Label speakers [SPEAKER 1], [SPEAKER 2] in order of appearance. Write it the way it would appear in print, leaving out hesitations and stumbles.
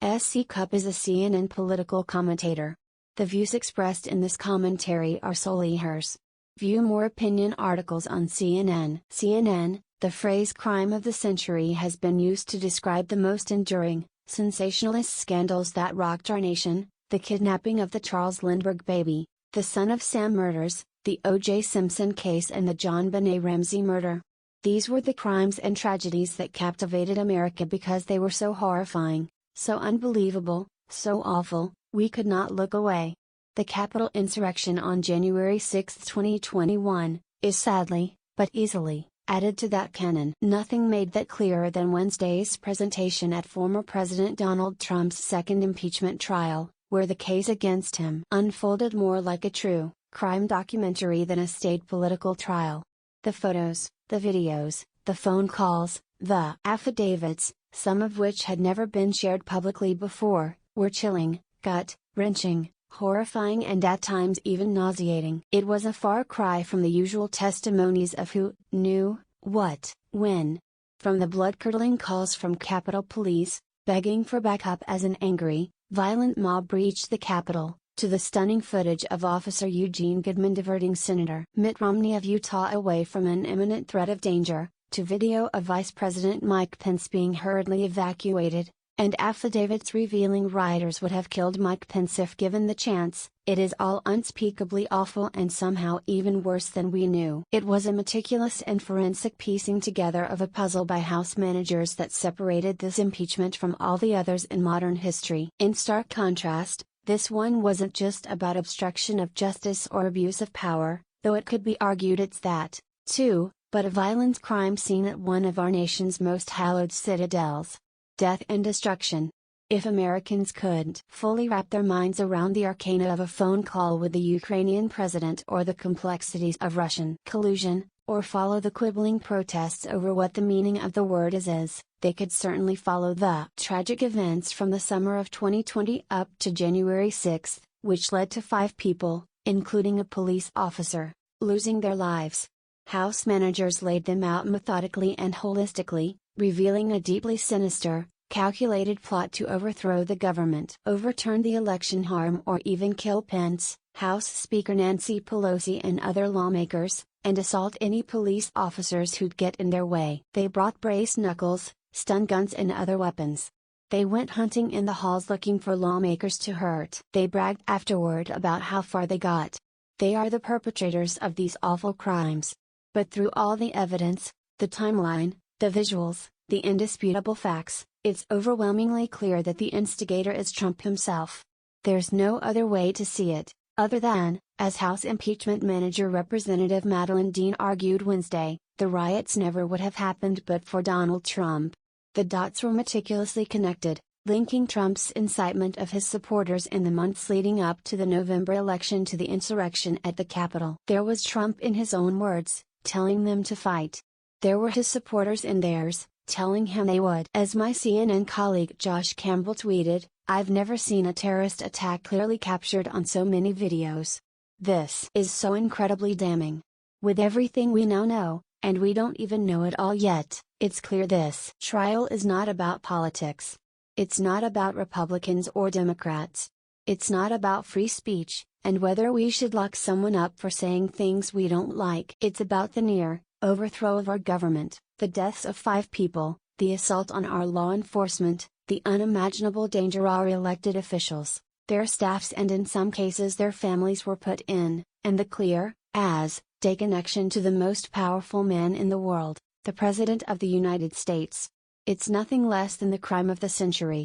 [SPEAKER 1] Cupp is a CNN political commentator. The views expressed in this commentary are solely hers. View more opinion articles on CNN. CNN, the phrase crime of the century has been used to describe the most enduring, sensationalist scandals that rocked our nation: the kidnapping of the Charles Lindb baby, the Son of Sam murders, the O.J. Simpson case and the John Benet Ramsey murder. These were the crimes and tragedies that captivated America because they were so horrifying, so unbelievable, so awful, we could not look away. The Capitol insurrection on January 6, 2021, is sadly, but easily, added to that canon. Nothing made that clearer than Wednesday's presentation at former President Donald Trump's second impeachment trial, where the case against him unfolded more like a true crime documentary than a state political trial. The photos, the videos, the phone calls, the affidavits, some of which had never been shared publicly before, were chilling, gut-wrenching, horrifying and at times even nauseating. It was a far cry from the usual testimonies of who knew what, when. From the blood-curdling calls from Capitol Police, begging for backup as an angry, violent mob breached the Capitol, to the stunning footage of Officer Eugene Goodman diverting Senator Mitt Romney of Utah away from an imminent threat of danger, to video of Vice President Mike Pence being hurriedly evacuated, and affidavits revealing rioters would have killed Mike Pence if given the chance. It is all unspeakably awful and somehow even worse than we knew. It was a meticulous and forensic piecing together of a puzzle by House managers that separated this impeachment from all the others in modern history. In stark contrast, this one wasn't just about obstruction of justice or abuse of power, though it could be argued it's that, too, but a violent crime scene at one of our nation's most hallowed citadels. Death and destruction. If Americans couldn't fully wrap their minds around the arcana of a phone call with the Ukrainian president or the complexities of Russian collusion, or follow the quibbling protests over what the meaning of the word is, they could certainly follow the tragic events from the summer of 2020 up to January 6, which led to 5 people, including a police officer, losing their lives. House managers laid them out methodically and holistically, revealing a deeply sinister, calculated plot to overthrow the government, overturn the election, harm or even kill Pence, House Speaker Nancy Pelosi and other lawmakers, and assault any police officers who'd get in their way. They brought brace knuckles, stun guns and other weapons. They went hunting in the halls looking for lawmakers to hurt. They bragged afterward about how far they got. They are the perpetrators of these awful crimes. But through all the evidence, the timeline, the visuals, the indisputable facts, it's overwhelmingly clear that the instigator is Trump himself. There's no other way to see it, other than, as House Impeachment Manager Representative Madeleine Dean argued Wednesday, the riots never would have happened but for Donald Trump. The dots were meticulously connected, linking Trump's incitement of his supporters in the months leading up to the November election to the insurrection at the Capitol. There was Trump in his own words, telling them to fight. There were his supporters in theirs, telling him they would. As my CNN colleague Josh Campbell tweeted, "I've never seen a terrorist attack clearly captured on so many videos. This is so incredibly damning. With everything we now know, and we don't even know it all yet, it's clear this trial is not about politics. It's not about Republicans or Democrats. It's not about free speech, and whether we should lock someone up for saying things we don't like. It's about the near overthrow of our government, the deaths of 5 people, the assault on our law enforcement, the unimaginable danger our elected officials, their staffs and in some cases their families were put in, and the clear, as day connection to the most powerful man in the world, the President of the United States. It's nothing less than the crime of the century."